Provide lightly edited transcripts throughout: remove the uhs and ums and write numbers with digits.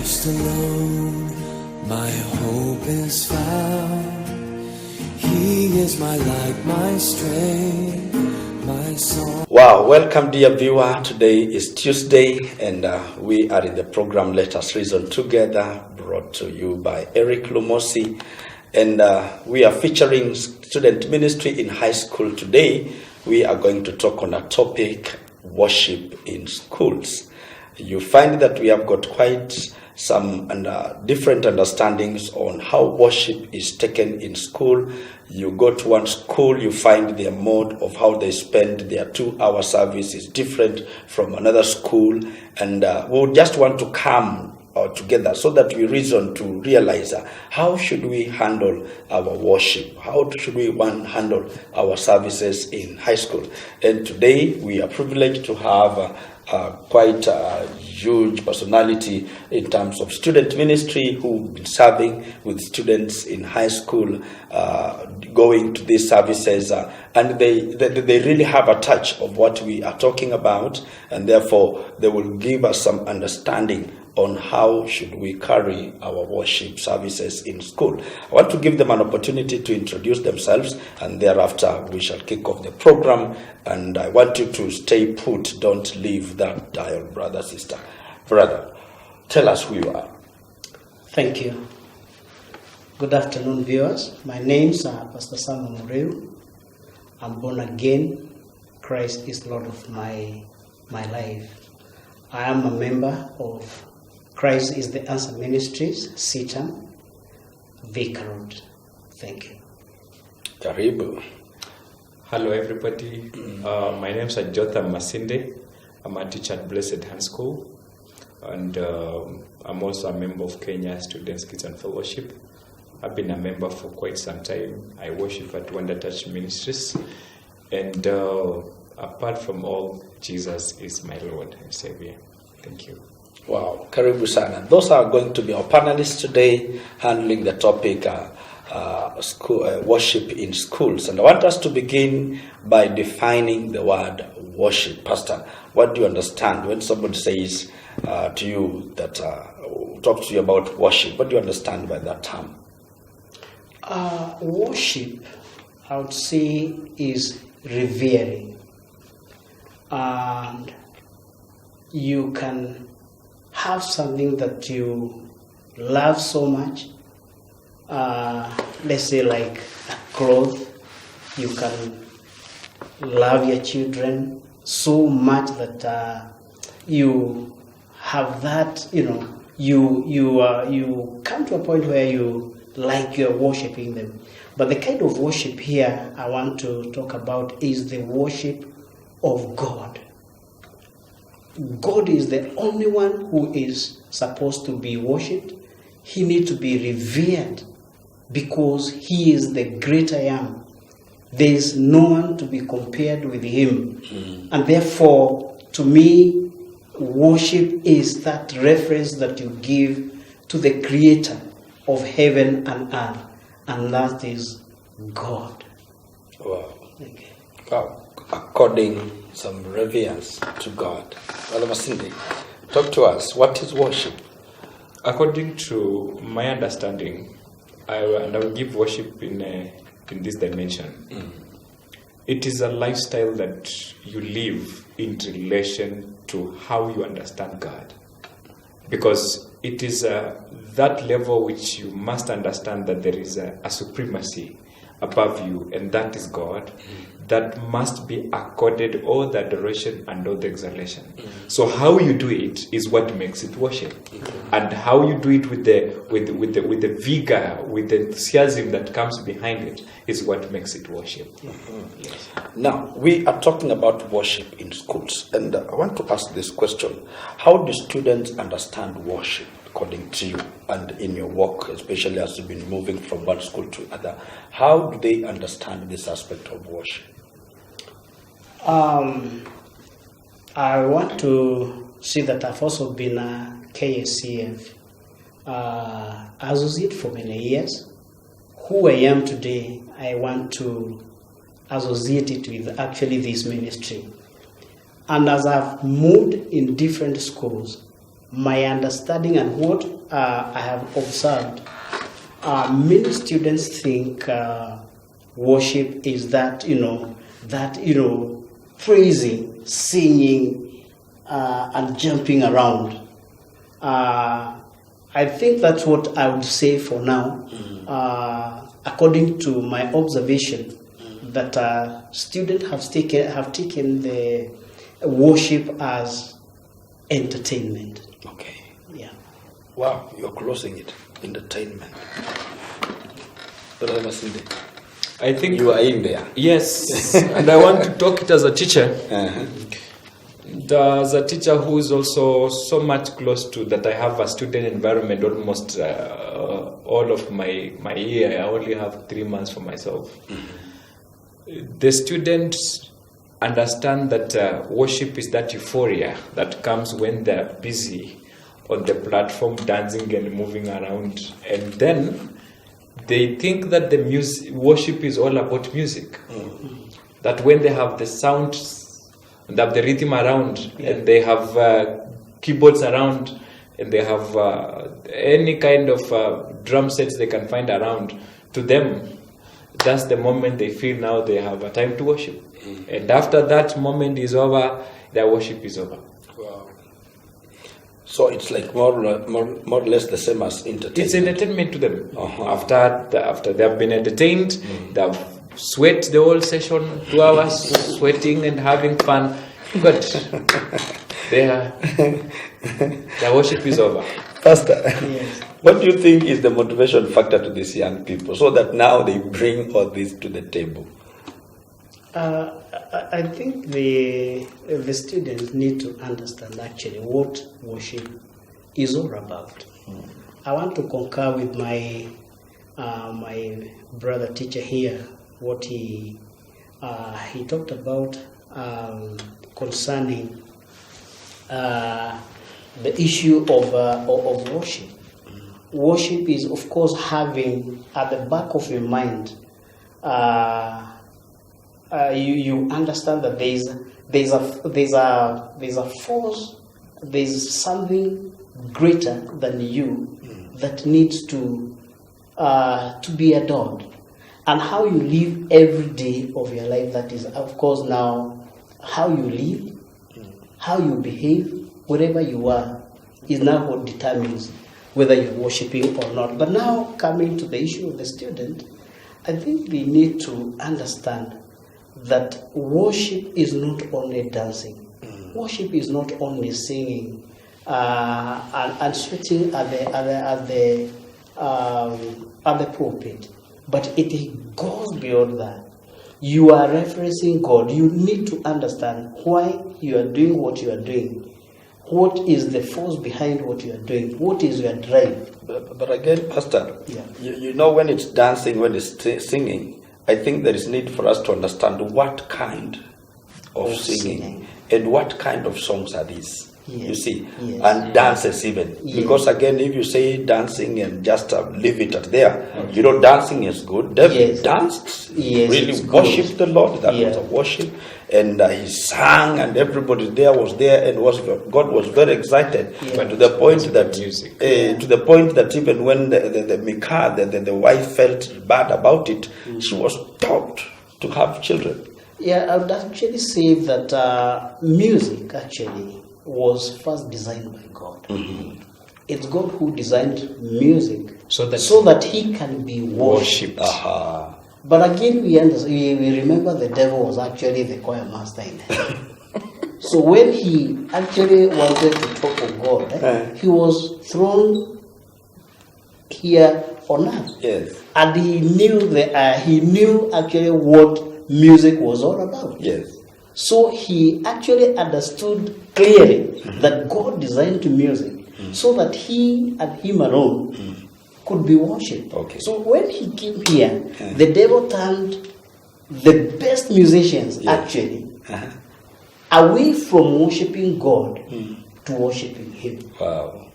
Christ alone, my hope is found. He is my light, my strength, my song. Wow, welcome dear viewer. Today is Tuesday and we are in the program Let Us Reason Together, brought to you by Eric Lumosi. And we are featuring student ministry in high school today. We are going to talk on a topic, worship in schools. You find that we have got quite some different understandings on how worship is taken in school. You go to one school, you find their mode of how they spend their 2-hour service is different from another school. And we just want to come together so that we reason to realize how should we handle our worship, how should we handle our services in high school. And today we are privileged to have quite a huge personality in terms of student ministry who've been serving with students in high school, going to these services, and they really have a touch of what we are talking about, and therefore they will give us some understanding on how should we carry our worship services in school. I want to give them an opportunity to introduce themselves, and thereafter we shall kick off the program. And I want you to stay put, don't leave that dial, brother, sister. Brother, tell us who you are. Thank you. Good afternoon, viewers. My name's Pastor Samuel Mureu. I'm born again. Christ is Lord of my life. I am a member of Christ is the Answer Ministries, Sitam, Vicar Road. Thank you. Karibu. Hello, everybody. My name is Jotham Masinde. I'm a teacher at Blessed Hand School, and I'm also a member of Kenya Students Kids and Fellowship. I've been a member for quite some time. I worship at Wonder Touch Ministries, and apart from all, Jesus is my Lord and Savior. Thank you. Wow, karibu sana. Those are going to be our panelists today, handling the topic school worship in schools. And I want us to begin by defining the word worship. Pastor, what do you understand when somebody says to you that talks to you about worship? What do you understand by that term? Worship, I would say, is revering. And you can have something that you love so much, let's say like a cloth. You can love your children so much that you have that, you come to a point where you like you're worshiping them. But the kind of worship here I want to talk about is the worship of God. God is the only one who is supposed to be worshipped. He needs to be revered because He is the great I am. There is no one to be compared with Him. And therefore, to me, worship is that reference that you give to the Creator of heaven and earth, and that is God. Wow. Okay. Wow. According some reverence to God. Brother Masinde, talk to us. What is worship? According to my understanding, I will give worship in this dimension. It is a lifestyle that you live in relation to how you understand God. Because it is that level which you must understand that there is a supremacy above you, and that is God, that must be accorded all the adoration and all the exaltation. So how you do it is what makes it worship, and how you do it with the vigor, with the enthusiasm that comes behind it is what makes it worship. Yes. Now we are talking about worship in schools, and I want to ask this question: how do students understand worship? According to you and in your work, especially as you've been moving from one school to another, how do they understand this aspect of worship? I want to say that I've also been a KSCF associate for many years. Who I am today, I want to associate it with actually this ministry. And as I've moved in different schools, my understanding and what I have observed, many students think worship is that, praising, singing, and jumping around. I think that's what I would say for now. According to my observation, that students have taken the worship as entertainment. Okay. Yeah. Wow, you're closing it. Entertainment. Brother Masinde, I think you are in there. Yes, and I want to talk it as a teacher. Uh-huh. As a teacher who is also so much close to that, I have a student environment almost all of my year. I only have 3 months for myself. Mm-hmm. The students understand that worship is that euphoria that comes when they're busy on the platform dancing and moving around, and then they think that the worship is all about music. Mm-hmm. That when they have the sound and have the rhythm around, and they have keyboards around, and they have any kind of drum sets they can find around, to them, that's the moment they feel now they have a time to worship. Mm-hmm. And after that moment is over, their worship is over. Wow. So it's like more or less the same as entertainment. It's entertainment to them. Uh-huh. After they have been entertained, they have sweat the whole session, 2 hours, sweating and having fun. But their worship is over. Pastor, Yes. what do you think is the motivation factor to these young people so that now they bring all this to the table? I think the students need to understand actually what worship is all about. I want to concur with my brother teacher here, what he talked about concerning the issue of worship. Worship is, of course, having at the back of your mind. You understand that there's a force, there's something greater than you that needs to be adored, and how you live every day of your life. That is, of course, now how you live, how you behave, wherever you are, is now what determines whether you're worshiping or not. But now coming to the issue of the student, I think we need to understand that worship is not only dancing. Worship is not only singing and sweating at the pulpit, but it goes beyond that. You are referencing God. You need to understand why you are doing what you are doing. What is the force behind what you are doing? What is your drive? But again, Pastor, you know, when it's dancing, when it's singing, I think there is need for us to understand what kind of singing and what kind of songs are these. Yes. You see, Yes. and dances even. Yes. Because again, if you say dancing and just leave it at there, you know, dancing is good. David danced, Yes, really it's worshipped good. the Lord. That was a worship. And he sang, and everybody there was there, and God was very excited. Yeah. To the point that music. to the point that even when the Michal, the wife, felt bad about it, she was stopped to have children. Yeah, I would actually say that music actually was first designed by God. Mm-hmm. It's God who designed music So that he can be worshipped. Aha. But again, we remember the devil was actually the choir master in heaven. So when he actually wanted to talk of God, he was thrown here on earth. Yes. And he knew actually what music was all about. Yes. So he actually understood clearly that God designed music so that he and him alone could be worshipped. Okay. So when he came here, the devil turned the best musicians actually away from worshiping God to worshiping him. Wow.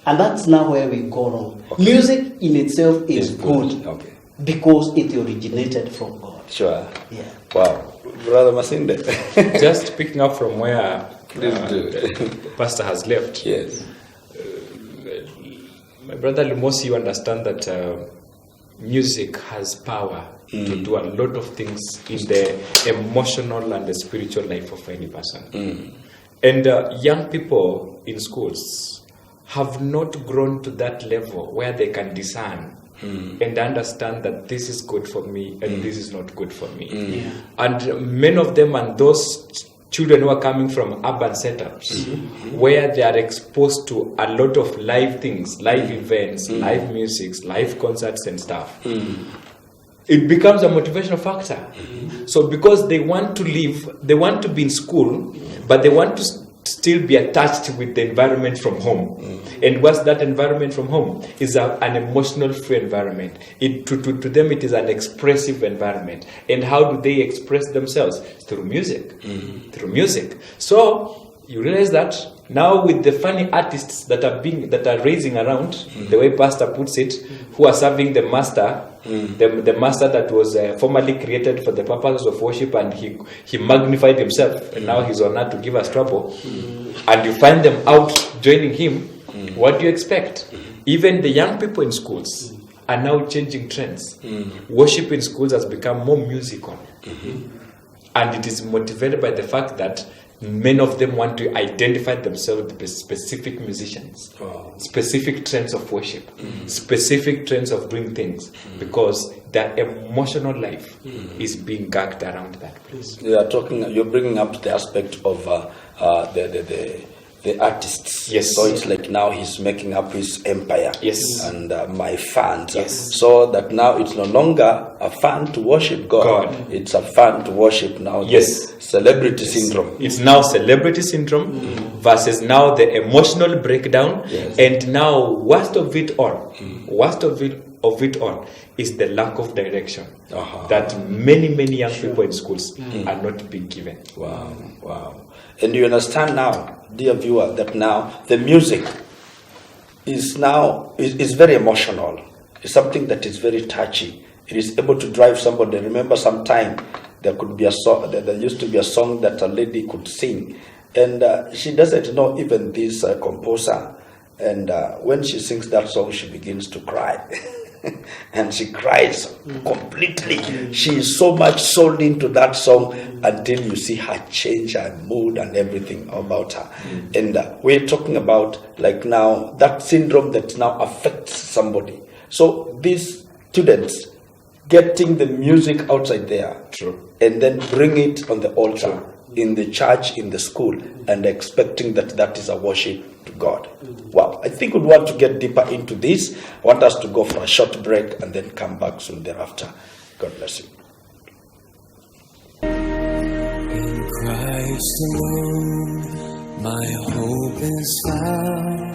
And that's now where we go wrong. Okay. Music in itself is good Okay. because it originated from God. Sure. Yeah. Wow. Brother Masinde. just picking up from where Please do. Pastor has left. Yes. Brother Lumosi, you understand that music has power to do a lot of things in the emotional and the spiritual life of any person. And young people in schools have not grown to that level where they can discern and understand that this is good for me and this is not good for me. And many of them, and those children who are coming from urban setups where they are exposed to a lot of live things, live events, live music, live concerts and stuff, it becomes a motivational factor. So because they want to live, they want to be in school, but they want to still be attached with the environment from home. And what's that environment from home? Is an emotional free environment. To them it is an expressive environment. And how do they express themselves? Through music. Through music. So you realize that now with the funny artists that are raising around, the way Pastor puts it, who are serving the master, the master that was formerly created for the purposes of worship, and he magnified himself, and now he's on earth to give us trouble, and you find them out joining him. What do you expect? Even the young people in schools are now changing trends. Worship in schools has become more musical, and it is motivated by the fact that many of them want to identify themselves with specific musicians, specific trends of worship, specific trends of doing things, because their emotional life is being gagged around that place. You're bringing up the aspect of the artists. Yes. So it's like now he's making up his empire. Yes. And my fans. Yes. So that now it's no longer a fan to worship God. It's a fan to worship now. Yes. Celebrity syndrome. It's now celebrity syndrome versus now the emotional breakdown. Yes. And now worst of it all is the lack of direction that many young people in schools are not being given. Wow. And you understand now, dear viewer, that now the music is very emotional. It's something that is very touchy. It is able to drive somebody. Remember, sometime there could be a song. There used to be a song that a lady could sing, and she doesn't know even this composer. And when she sings that song, she begins to cry. And she cries completely. She is so much sold into that song until you see her change her mood and everything about her. And we're talking about like now that syndrome that now affects somebody. So these students getting the music outside there, and then bring it on the altar, in the church, in the school, and expecting that is a worship to God. Wow. I think we want to get deeper into this. I want us to go for a short break and then come back soon thereafter. God bless you. In Christ alone, my hope is found.